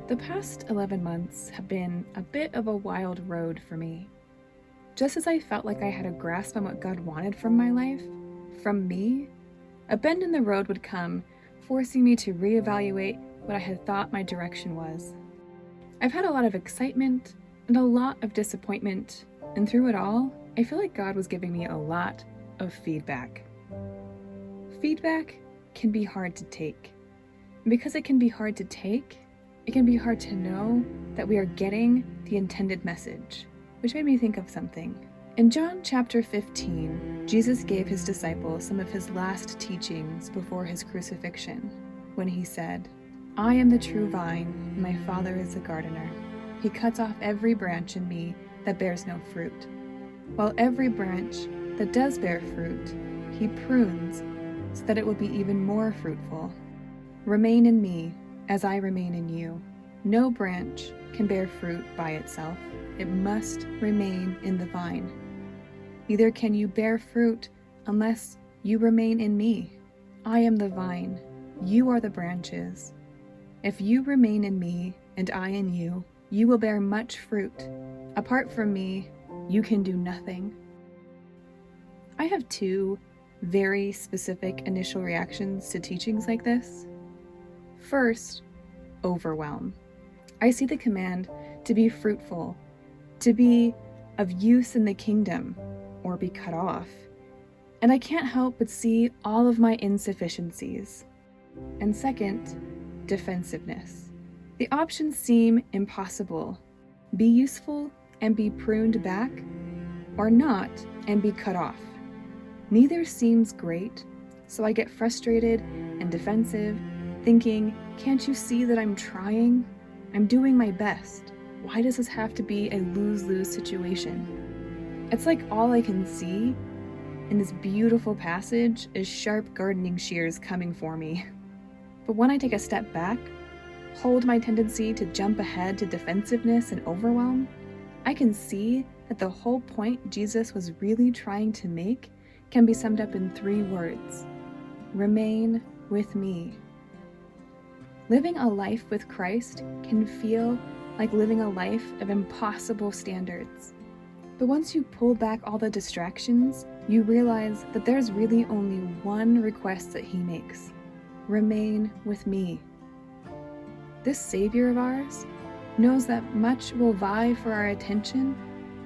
The past 11 months have been a bit of a wild road for me. Just as I felt like I had a grasp on what God wanted from my life, from me, a bend in the road would come, forcing me to reevaluate what I had thought my direction was. I've had a lot of excitement and a lot of disappointment, and through it all, I feel like God was giving me a lot of feedback. Feedback can be hard to take. And because it can be hard to take, it can be hard to know that we are getting the intended message, which made me think of something. In John chapter 15, Jesus gave his disciples some of his last teachings before his crucifixion, when he said, "I am the true vine, and my Father is the gardener. He cuts off every branch in me that bears no fruit, while every branch that does bear fruit, he prunes so that it will be even more fruitful. Remain in me, as I remain in you. No branch can bear fruit by itself. It must remain in the vine. Neither can you bear fruit unless you remain in me. I am the vine, you are the branches. If you remain in me and I in you, you will bear much fruit. Apart from me, you can do nothing." I have two very specific initial reactions to teachings like this. First, overwhelm. I see the command to be fruitful, to be of use in the kingdom, or be cut off, and I can't help but see all of my insufficiencies. And second, defensiveness. The options seem impossible. Be useful and be pruned back, or not and be cut off. Neither seems great, so I get frustrated and defensive, thinking, can't you see that I'm trying? I'm doing my best. Why does this have to be a lose-lose situation? It's like all I can see in this beautiful passage is sharp gardening shears coming for me. But when I take a step back, hold my tendency to jump ahead to defensiveness and overwhelm, I can see that the whole point Jesus was really trying to make can be summed up in 3 words: remain with me. Living a life with Christ can feel like living a life of impossible standards. But once you pull back all the distractions, you realize that there's really only one request that he makes: remain with me. This Savior of ours knows that much will vie for our attention,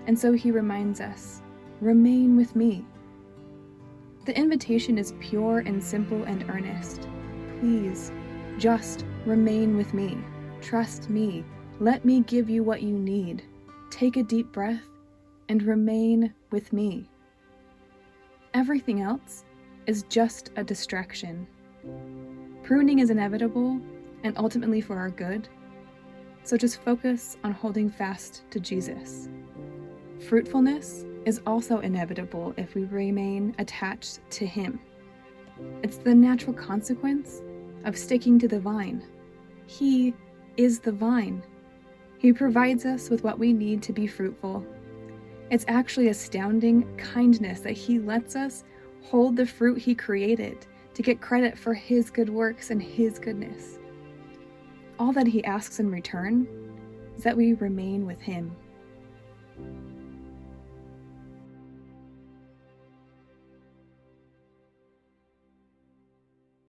and so he reminds us, remain with me. The invitation is pure and simple and earnest. Please, just remain with me. Trust me. Let me give you what you need. Take a deep breath and remain with me. Everything else is just a distraction. Pruning is inevitable and ultimately for our good, so just focus on holding fast to Jesus. Fruitfulness is also inevitable if we remain attached to him. It's the natural consequence of sticking to the vine. He is the vine. He provides us with what we need to be fruitful. It's actually astounding kindness that he lets us hold the fruit he created to get credit for his good works and his goodness. All that he asks in return is that we remain with him.